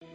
नमस्कार,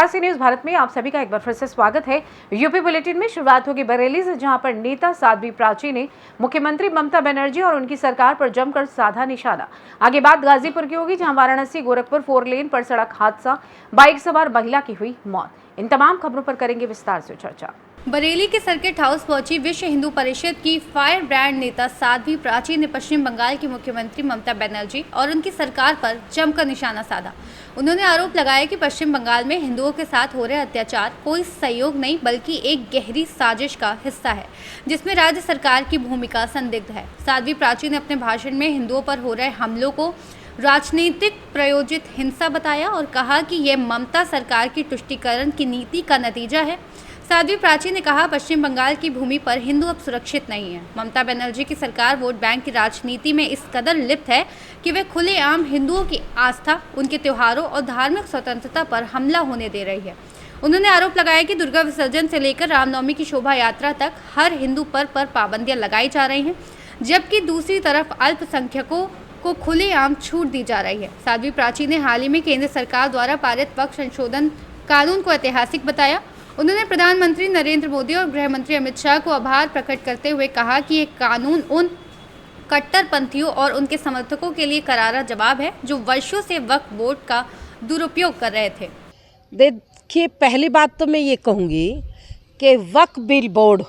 सी न्यूज भारत में आप सभी का एक बार फिर से स्वागत है। यूपी बुलेटिन में शुरुआत होगी बरेली से, जहां पर नेता साध्वी प्राची ने मुख्यमंत्री ममता बनर्जी और उनकी सरकार पर जमकर साधा निशाना। आगे बात गाजीपुर की होगी, जहां वाराणसी गोरखपुर 4 लेन पर सड़क हादसा, बाइक सवार महिला की हुई मौत। इन तमाम खबरों पर करेंगे विस्तार से चर्चा। बरेली के सर्किट हाउस पहुंची विश्व हिंदू परिषद की फायर ब्रांड नेता साध्वी प्राची ने पश्चिम बंगाल की मुख्यमंत्री ममता बनर्जी और उनकी सरकार पर जमकर निशाना साधा। उन्होंने आरोप लगाया कि पश्चिम बंगाल में हिंदुओं के साथ हो रहे अत्याचार कोई सहयोग नहीं बल्कि एक गहरी साजिश का हिस्सा है, जिसमें राज्य सरकार की भूमिका संदिग्ध है। साध्वी प्राची ने अपने भाषण में हिंदुओं पर हो रहे हमलों को राजनीतिक प्रायोजित हिंसा बताया और कहा कि यह ममता सरकार की तुष्टीकरण की नीति का नतीजा है। साध्वी प्राची ने कहा, पश्चिम बंगाल की भूमि पर हिंदू अब सुरक्षित नहीं है। ममता बनर्जी की सरकार वोट बैंक की राजनीति में इस कदर लिप्त है कि वे खुलेआम हिंदुओं की आस्था, उनके त्योहारों और धार्मिक स्वतंत्रता पर हमला होने दे रही है। उन्होंने आरोप लगाया कि दुर्गा विसर्जन से लेकर रामनवमी की शोभा यात्रा तक हर हिंदू पर पाबंदियां लगाई जा रही हैं, जबकि दूसरी तरफ अल्पसंख्यकों को खुलेआम छूट दी जा रही है। साध्वी प्राची ने हाल ही में केंद्र सरकार द्वारा पारित वक्फ संशोधन कानून को ऐतिहासिक बताया। उन्होंने प्रधानमंत्री नरेंद्र मोदी और गृह मंत्री अमित शाह को आभार प्रकट करते हुए कहा कि ये कानून उन कट्टरपंथियों और उनके समर्थकों के लिए करारा जवाब है जो वर्षों से वक्फ बोर्ड का दुरुपयोग कर रहे थे। देखिए, पहली बात तो मैं ये कहूँगी कि वक्फ बिल बोर्ड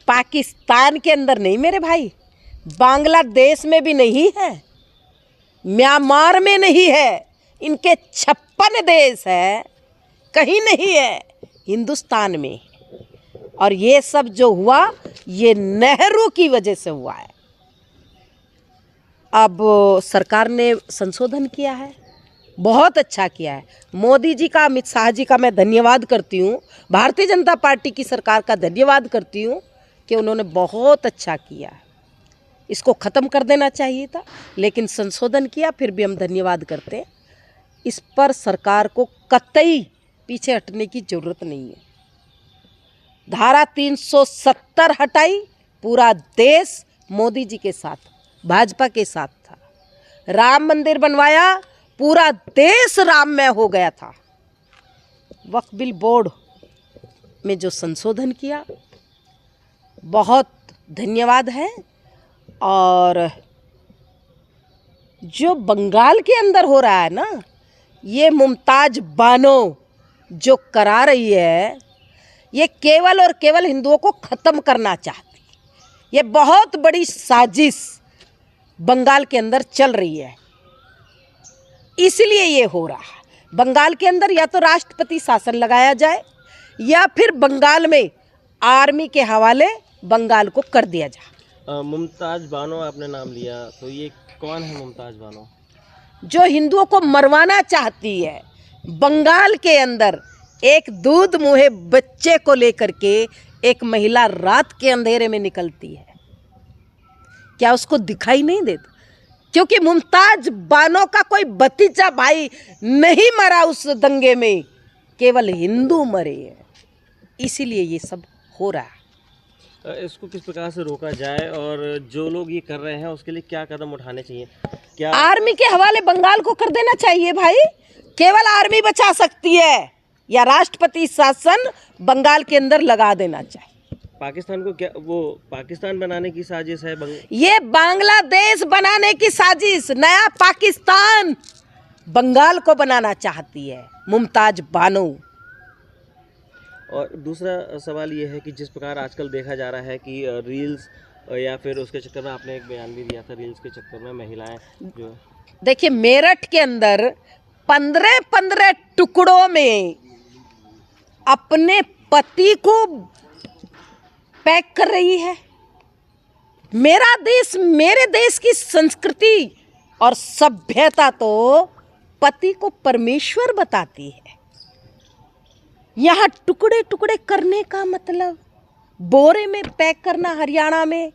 पाकिस्तान के अंदर नहीं मेरे भाई, बांग्लादेश में भी नहीं है, म्यांमार में नहीं है, इनके 56 देश है, कहीं नहीं है, हिंदुस्तान में। और ये सब जो हुआ ये नेहरू की वजह से हुआ है। अब सरकार ने संशोधन किया है, बहुत अच्छा किया है। मोदी जी का, अमित शाह जी का मैं धन्यवाद करती हूँ, भारतीय जनता पार्टी की सरकार का धन्यवाद करती हूँ कि उन्होंने बहुत अच्छा किया है। इसको ख़त्म कर देना चाहिए था, लेकिन संशोधन किया, फिर भी हम धन्यवाद करते हैं। इस पर सरकार को कतई पीछे हटने की ज़रूरत नहीं है। धारा 370 हटाई, पूरा देश मोदी जी के साथ, भाजपा के साथ था। राम मंदिर बनवाया, पूरा देश राममय हो गया था। वक्फ बिल बोर्ड में जो संशोधन किया, बहुत धन्यवाद है। और जो बंगाल के अंदर हो रहा है ना, ये मुमताज बानो जो करा रही है, ये केवल और केवल हिंदुओं को ख़त्म करना चाहती है। ये बहुत बड़ी साजिश बंगाल के अंदर चल रही है, इसलिए ये हो रहा है। बंगाल के अंदर या तो राष्ट्रपति शासन लगाया जाए या फिर बंगाल में आर्मी के हवाले बंगाल को कर दिया जाए। मुमताज बानो आपने नाम लिया, तो ये कौन है मुमताज बानो? जो हिंदुओं को मरवाना चाहती है। बंगाल के अंदर एक दूध मुहे बच्चे को लेकर के एक महिला रात के अंधेरे में निकलती है, क्या उसको दिखाई नहीं देता? क्योंकि मुमताज बानो का कोई भतीजा भाई नहीं मरा उस दंगे में, केवल हिंदू मरे हैं, इसीलिए ये सब हो रहा है। इसको किस प्रकार से रोका जाए और जो लोग ये कर रहे हैं उसके लिए क्या कदम उठाने चाहिए? क्या आर्मी के हवाले बंगाल को कर देना चाहिए भाई, केवल आर्मी बचा सकती है, या राष्ट्रपति शासन बंगाल के अंदर लगा देना चाहिए। पाकिस्तान को क्या वो पाकिस्तान बनाने की साजिश है? ये बांग्लादेश बनाने की साजिश, नया पाकिस्तान बंगाल को बनाना चाहती है मुमताज बानो। और दूसरा सवाल ये है कि जिस प्रकार आजकल देखा जा रहा है कि रील्स या फिर उसके चक्कर में, आपने एक बयान भी दिया था, रील्स के चक्कर में महिलाएं जो, देखिए, मेरठ के अंदर 15 टुकड़ों में अपने पति को पैक कर रही है। मेरा देश, मेरे देश की संस्कृति और सभ्यता तो पति को परमेश्वर बताती है। यहाँ टुकड़े टुकड़े करने का मतलब, बोरे में पैक करना हरियाणा में,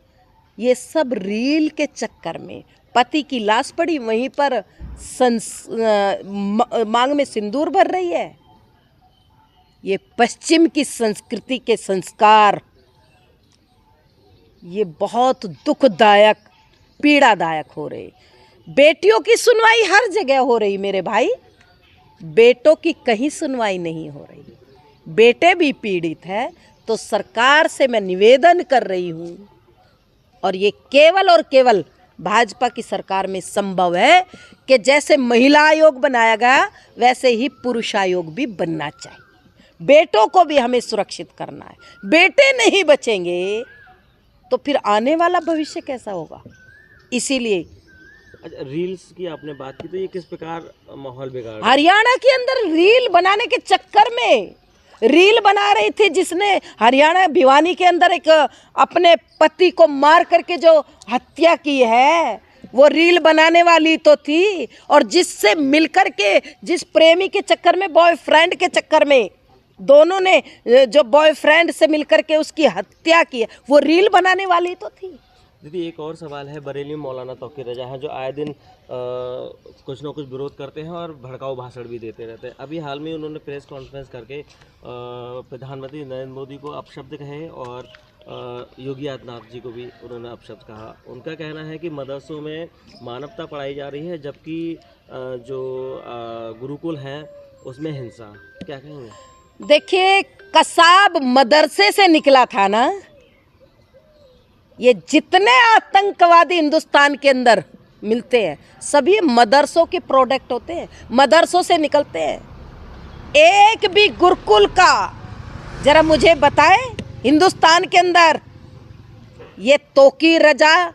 ये सब रील के चक्कर में पति की लाश पड़ी, वहीं पर मांग में सिंदूर भर रही है। ये पश्चिम की संस्कृति के संस्कार ये बहुत दुखदायक, पीड़ादायक हो रही। बेटियों की सुनवाई हर जगह हो रही मेरे भाई, बेटों की कहीं सुनवाई नहीं हो रही। बेटे भी पीड़ित है, तो सरकार से मैं निवेदन कर रही हूँ, और ये केवल और केवल भाजपा की सरकार में संभव है कि जैसे महिला आयोग बनाया गया वैसे ही पुरुष आयोग भी बनना चाहिए। बेटों को भी हमें सुरक्षित करना है। बेटे नहीं बचेंगे तो फिर आने वाला भविष्य कैसा होगा? इसीलिए अच्छा, रील्स की आपने बात की, तो ये किस प्रकार माहौल बिगाड़? हरियाणा के अंदर रील बनाने के चक्कर में, रील बना रही थी जिसने हरियाणा भिवानी के अंदर एक अपने पति को मार करके जो हत्या की है, वो रील बनाने वाली तो थी। और जिससे मिलकर के, जिस प्रेमी के चक्कर में, बॉयफ्रेंड के चक्कर में, दोनों ने जो बॉयफ्रेंड से मिलकर के उसकी हत्या की है, वो रील बनाने वाली तो थी। दीदी, एक और सवाल है। बरेली में मौलाना तौकीर रजा हैं, जो आए दिन कुछ ना कुछ विरोध करते हैं और भड़काऊ भाषण भी देते रहते हैं। अभी हाल में उन्होंने प्रेस कॉन्फ्रेंस करके प्रधानमंत्री नरेंद्र मोदी को अपशब्द कहे और योगी आदित्यनाथ जी को भी उन्होंने अपशब्द कहा। उनका कहना है कि मदरसों में मानवता पढ़ाई जा रही है, जबकि जो गुरुकुल हैं उसमें हिंसा। क्या कहेंगे? देखिए, कसाब मदरसे से निकला था ना। ये जितने आतंकवादी हिंदुस्तान के अंदर मिलते हैं सभी मदरसों के प्रोडक्ट होते हैं, मदरसों से निकलते हैं। एक भी गुरुकुल का जरा मुझे बताएं हिंदुस्तान के अंदर। ये तौकीर रजा,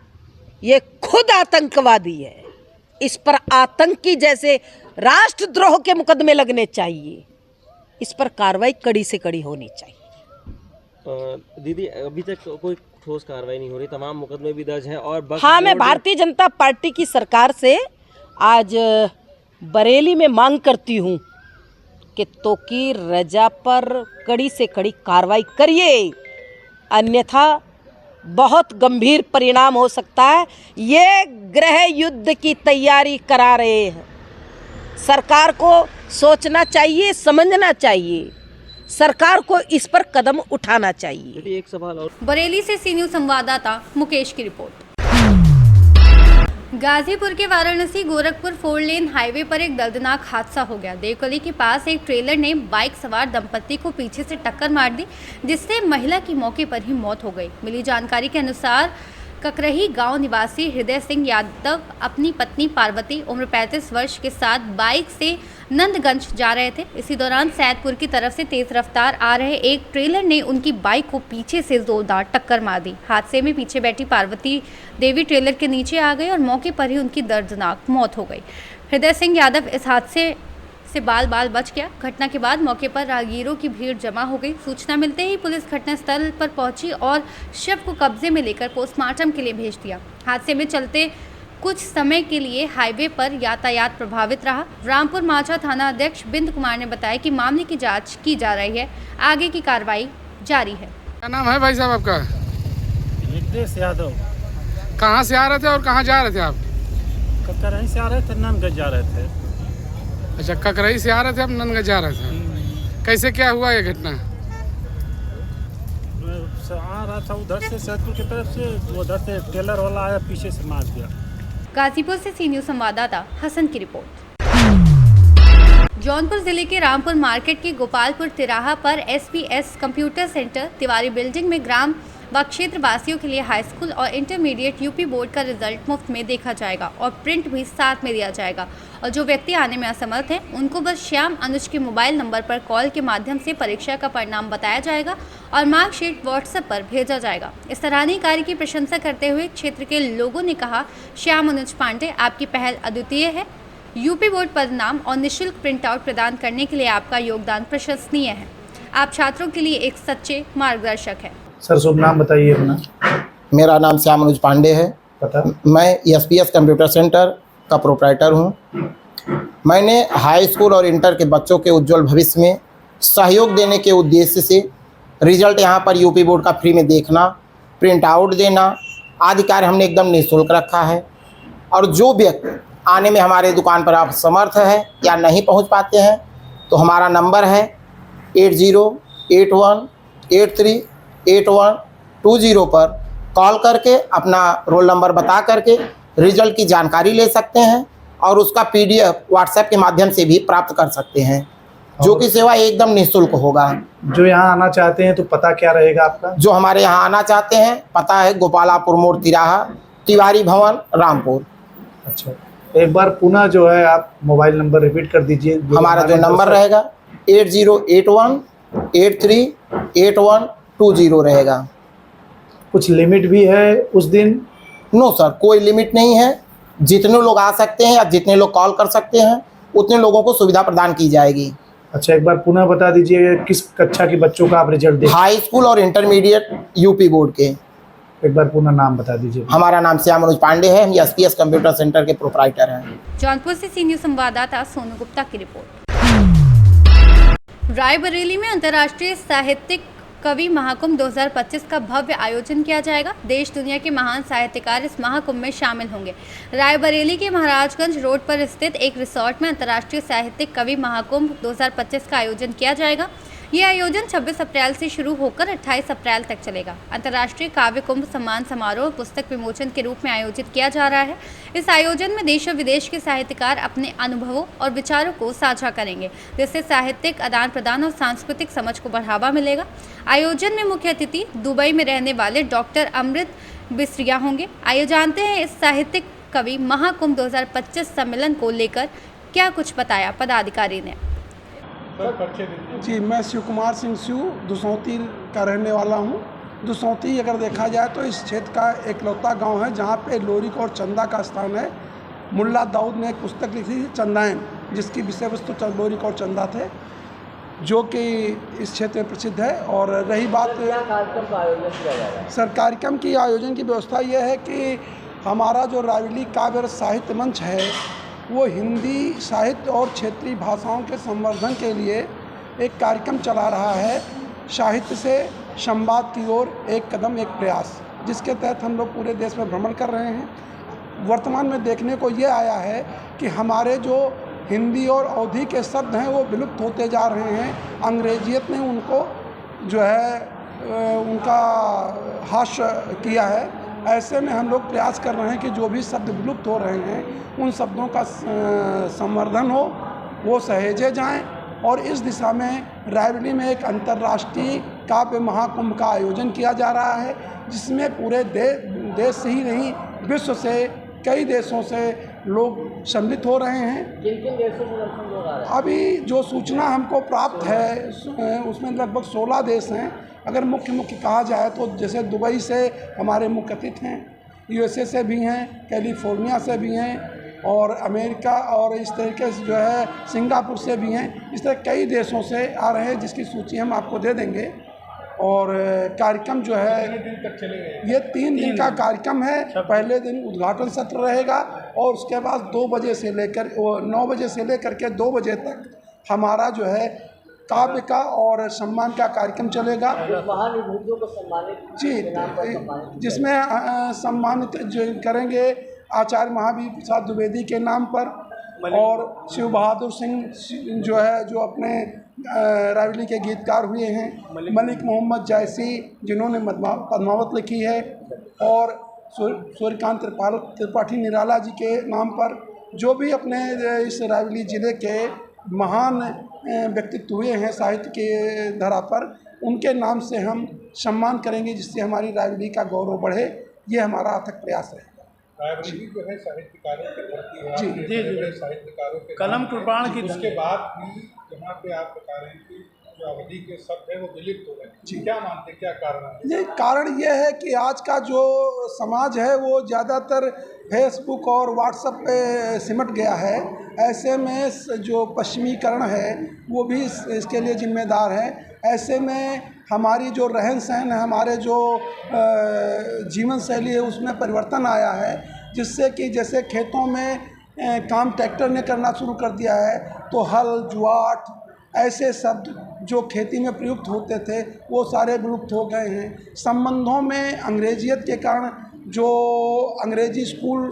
ये खुद आतंकवादी है। इस पर आतंकी जैसे राष्ट्रद्रोह के मुकदमे लगने चाहिए। इस पर कार्रवाई कड़ी से कड़ी होनी चाहिए। दीदी, अभी तक कोई ठोस कार्रवाई नहीं हो रही, तमाम मुकदमे भी दर्ज हैं और हाँ, मैं भारतीय जनता पार्टी की सरकार से आज बरेली में मांग करती हूँ कि तौकीर रजा पर कड़ी से कड़ी कार्रवाई करिए, अन्यथा बहुत गंभीर परिणाम हो सकता है। ये गृह युद्ध की तैयारी करा रहे हैं। सरकार को सोचना चाहिए, समझना चाहिए, सरकार को इस पर कदम उठाना चाहिए। एक सवाल और। बरेली से सी न्यूज़ संवाददाता मुकेश की रिपोर्ट। गाजीपुर के वाराणसी गोरखपुर 4 लेन हाईवे पर एक दर्दनाक हादसा हो गया। देवकली के पास एक ट्रेलर ने बाइक सवार दंपत्ति को पीछे से टक्कर मार दी, जिससे महिला की मौके पर ही मौत हो गई। मिली जानकारी के अनुसार ककरही गांव निवासी हृदय सिंह यादव अपनी पत्नी पार्वती उम्र 35 वर्ष के साथ बाइक से नंदगंज जा रहे थे। इसी दौरान सैदपुर की तरफ से तेज रफ्तार आ रहे एक ट्रेलर ने उनकी बाइक को पीछे से जोरदार टक्कर मार दी। हादसे में पीछे बैठी पार्वती देवी ट्रेलर के नीचे आ गई और मौके पर ही उनकी दर्दनाक मौत हो गई। हृदय सिंह यादव इस हादसे से बाल बच गया। घटना के बाद मौके पर राहगीरों की भीड़ जमा हो गई। सूचना मिलते ही पुलिस घटनास्थल पर पहुंची और शव को कब्जे में लेकर पोस्टमार्टम के लिए भेज दिया। हादसे में चलते कुछ समय के लिए हाईवे पर यातायात प्रभावित रहा। रामपुर माझा थाना अध्यक्ष बिंद कुमार ने बताया कि मामले की जांच की जा रही है, आगे की कार्रवाई जारी है। क्या नाम है भाई साहब आपका? नितेश यादव। कहाँ से आ रहे थे और कहाँ जा रहे थे आप? ककरही से आ रहे थे, नंदगंज जा रहे थे। अच्छा, ककरही से आ रहे थे, आप नंदगंज जा रहे थे। कैसे क्या हुआ ये घटना? आ रहा था उधर से सैदपुर की तरफ से, उधर से टेलर वाला आया, पीछे से मार दिया। गाजीपुर से सी न्यूज़ संवाददाता हसन की रिपोर्ट। जौनपुर जिले के रामपुर मार्केट के गोपालपुर तिराहा पर SPS computer centre Tiwari building में ग्राम व क्षेत्र वासियों के लिए हाई स्कूल और इंटरमीडिएट यूपी बोर्ड का रिजल्ट मुफ्त में देखा जाएगा और प्रिंट भी साथ में दिया जाएगा। और जो व्यक्ति आने में असमर्थ हैं उनको बस श्याम अनुज के मोबाइल नंबर पर कॉल के माध्यम से परीक्षा का परिणाम बताया जाएगा और मार्कशीट व्हाट्सएप पर भेजा जाएगा। इस सराहनीय कार्य की प्रशंसा करते हुए क्षेत्र के लोगों ने कहा, श्याम अनुज पांडे, आपकी पहल अद्वितीय है। यूपी बोर्ड परिणाम और निःशुल्क प्रिंट आउट प्रदान करने के लिए आपका योगदान प्रशंसनीय है। आप छात्रों के लिए एक सच्चे मार्गदर्शक है। सर, शुभ नाम बताइए अपना। मेरा नाम श्याम अनुज पांडे है। पता? मैं SPS कंप्यूटर सेंटर का प्रोप्राइटर हूँ। मैंने हाई स्कूल और इंटर के बच्चों के उज्जवल भविष्य में सहयोग देने के उद्देश्य से रिजल्ट यहाँ पर यूपी बोर्ड का फ्री में देखना, प्रिंट आउट देना आदि कार्य हमने एकदम निःशुल्क रखा है। और जो व्यक्ति आने में हमारे दुकान पर आप समर्थ है या नहीं पहुँच पाते हैं तो हमारा नंबर है 8081838120 पर कॉल करके अपना रोल नंबर बता करके रिजल्ट की जानकारी ले सकते हैं और उसका PDF व्हाट्सएप के माध्यम से भी प्राप्त कर सकते हैं, जो कि सेवा एकदम निःशुल्क होगा। जो यहाँ आना चाहते हैं तो पता क्या रहेगा आपका? जो हमारे यहाँ आना चाहते हैं, पता है गोपालापुर मोड़ तिराहा, तिवारी भवन, रामपुर। अच्छा, एक बार पुनः जो है आप मोबाइल नंबर रिपीट कर दीजिए। हमारा जो नंबर रहेगा 8081838120 रहेगा। कुछ लिमिट भी है उस दिन? नो सर, कोई लिमिट नहीं है। जितने लोग आ सकते हैं या जितने लोग कॉल कर सकते हैं उतने लोगों को सुविधा प्रदान की जाएगी। अच्छा, एक बार पुनः बता दीजिए किस कक्षा के बच्चों का आप रिजल्ट दें? हाई स्कूल और इंटरमीडिएट यूपी बोर्ड के। एक बार पुनः नाम बता दीजिए। हमारा नाम श्याम मनोज पांडे है, हम SPS कंप्यूटर सेंटर के प्रोप्राइटर हैं। जौनपुर से सी न्यूज संवाददाता सोनू गुप्ता की रिपोर्ट। रायबरेली में अंतर्राष्ट्रीय साहित्यिक कवि महाकुंभ 2025 का भव्य आयोजन किया जाएगा। देश दुनिया के महान साहित्यकार इस महाकुंभ में शामिल होंगे। रायबरेली के महाराजगंज रोड पर स्थित एक रिसोर्ट में अंतर्राष्ट्रीय साहित्यिक कवि महाकुंभ 2025 का आयोजन किया जाएगा। ये आयोजन 26 अप्रैल से शुरू होकर 28 अप्रैल तक चलेगा। अंतर्राष्ट्रीय काव्य कुंभ सम्मान समारोह पुस्तक विमोचन के रूप में आयोजित किया जा रहा है। इस आयोजन में देश और विदेश के साहित्यकार अपने अनुभवों और विचारों को साझा करेंगे, जिससे साहित्यिक आदान प्रदान और सांस्कृतिक समझ को बढ़ावा मिलेगा। आयोजन में मुख्य अतिथि दुबई में रहने वाले डॉक्टर अमृत बिसरिया होंगे। आइए जानते हैं इस साहित्यिक कवि महाकुंभ 2025 सम्मेलन को लेकर क्या कुछ बताया पदाधिकारी ने। जी, मैं शिव कुमार सिंह शिव दुसौती का रहने वाला हूँ। दुसौती अगर देखा जाए तो इस क्षेत्र का एकलौता गांव है जहाँ पे लोरिक और चंदा का स्थान है। मुल्ला दाऊद ने एक पुस्तक लिखी थी चंदायन, जिसकी विषय वस्तु लोरिक और चंदा थे, जो कि इस क्षेत्र में प्रसिद्ध है। और रही बात सर कार्यक्रम की आयोजन की व्यवस्था यह है कि हमारा जो रायबरेली काव्य साहित्य मंच है वो हिंदी साहित्य और क्षेत्रीय भाषाओं के संवर्धन के लिए एक कार्यक्रम चला रहा है, साहित्य से संवाद की ओर एक कदम एक प्रयास, जिसके तहत हम लोग पूरे देश में भ्रमण कर रहे हैं। वर्तमान में देखने को ये आया है कि हमारे जो हिंदी और अवधी के शब्द हैं वो विलुप्त होते जा रहे हैं। अंग्रेजियत ने उनको जो है उनका हास्य किया है। ऐसे में हम लोग प्रयास कर रहे हैं कि जो भी शब्द विलुप्त हो रहे हैं उन शब्दों का संवर्धन हो, वो सहेजे जाएं। और इस दिशा में रायबरेली में एक अंतर्राष्ट्रीय काव्य महाकुंभ का आयोजन किया जा रहा है, जिसमें पूरे देश से ही नहीं विश्व से कई देशों से लोग सम्मिलित हो रहे हैं। किन किन देशों से लोग आ रहे हैं? अभी जो सूचना हमको प्राप्त है उसमें लगभग 16 देश हैं। अगर मुख्य कहा जाए तो जैसे दुबई से हमारे मुख्य अतिथि हैं, USA से भी हैं, कैलिफोर्निया से भी हैं और अमेरिका और इस तरीके से जो है सिंगापुर से भी हैं। इस तरह कई देशों से आ रहे हैं, जिसकी सूची हम आपको दे देंगे। और कार्यक्रम जो है ये 3 दिन का कार्यक्रम है। पहले दिन उद्घाटन सत्र रहेगा और उसके बाद 9 बजे से लेकर के 2 बजे तक हमारा जो है काव्य का और सम्मान का कार्यक्रम चलेगा। महान विभूतियों को सम्मानित जी, जिसमें सम्मानित जो करेंगे आचार्य महावीर प्रसाद द्विवेदी के नाम पर, और शिव बहादुर सिंह जो है जो अपने रायबरेली के गीतकार हुए हैं, मलिक मोहम्मद जैसी जिन्होंने पद्मावत लिखी है, और सूर्यकांत त्रिपाठी निराला जी के नाम पर जो भी अपने इस रायबरेली ज़िले के महान व्यक्तित्व हुए हैं साहित्य के धरा पर, उनके नाम से हम सम्मान करेंगे, जिससे हमारी रायबरेली का गौरव बढ़े। ये हमारा अथक प्रयास है। रायबरेली जो है साहित्यकारों की धरती है, जी, साहित्यकारों के कलम कृपाण की। उसके बाद भी यहाँ पे आप बता रहे हैं कि जो अवधि के शब्द है वो विलुप्त हो रहे हैं। जी, क्या मानते हैं, क्या कारण है? ये कारण ये है कि आज का जो समाज है वो ज़्यादातर फेसबुक और व्हाट्सएप पे सिमट गया है। ऐसे में जो पश्चिमीकरण है वो भी इसके लिए जिम्मेदार है। ऐसे में हमारी जो रहन सहन है, हमारे जो जीवन शैली है उसमें परिवर्तन आया है, जिससे कि जैसे खेतों में काम ट्रैक्टर ने करना शुरू कर दिया है, तो हल जुआट ऐसे शब्द जो खेती में प्रयुक्त होते थे वो सारे विलुप्त हो गए हैं। संबंधों में अंग्रेजियत के कारण जो अंग्रेजी स्कूल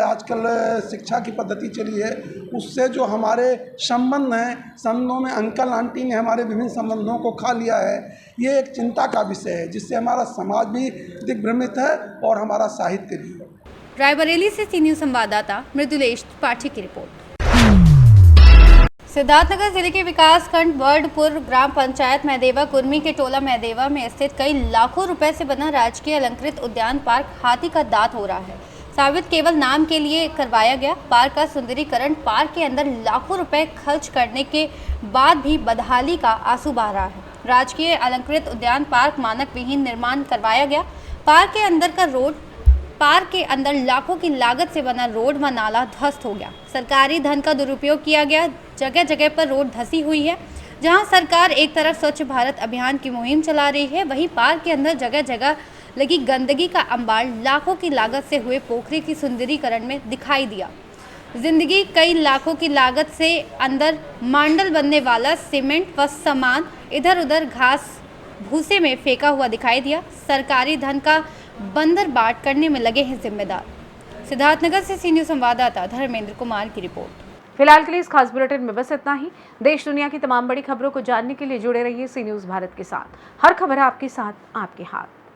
आजकल शिक्षा की पद्धति चली है, उससे जो हमारे संबंध हैं, संबंधों में अंकल आंटी ने हमारे विभिन्न संबंधों को खा लिया है, ये एक चिंता का विषय है, जिससे हमारा समाज भी दिग्भ्रमित है और हमारा साहित्य भी। रायबरेली से सी न्यूज़ संवाददाता मृदुलेश त्रिपाठी की रिपोर्ट। सिद्धार्थनगर जिले के विकासखंड वर्डपुर ग्राम पंचायत महदेवा कुर्मी के टोला महदेवा में स्थित कई लाखों रुपए से बना राजकीय अलंकृत उद्यान पार्क हाथी का दांत हो रहा है साबित केवल नाम के लिए करवाया गया। पार्क का सुंदरीकरण, पार्क के अंदर लाखों रुपए खर्च करने के बाद भी बदहाली का आंसू बह रहा है। राजकीय अलंकृत उद्यान पार्क मानक विहीन निर्माण करवाया गया। पार्क के अंदर लाखों की लागत से बना रोड व नाला ध्वस्त हो गया। सरकारी धन का दुरुपयोग किया गया। जगह जगह पर रोड धसी हुई है। जहां सरकार एक तरफ स्वच्छ भारत अभियान की मुहिम चला रही है, वहीं पार्क के अंदर जगह जगह लगी गंदगी का अंबार लाखों की लागत से हुए पोखरे की सुंदरीकरण में दिखाई दिया। जिंदगी कई लाखों की लागत से अंदर मांडल बनने वाला सीमेंट व सामान इधर उधर घास भूसे में फेंका हुआ दिखाई दिया। सरकारी धन का बंदर बाट करने में लगे हैं जिम्मेदार। सिद्धार्थनगर से सी न्यूज़ संवाददाता धर्मेंद्र कुमार की रिपोर्ट। फिलहाल के लिए इस खास बुलेटिन में बस इतना ही। देश दुनिया की तमाम बड़ी खबरों को जानने के लिए जुड़े रहिए सी न्यूज़ भारत के साथ। हर खबर आपके साथ, आपके हाथ।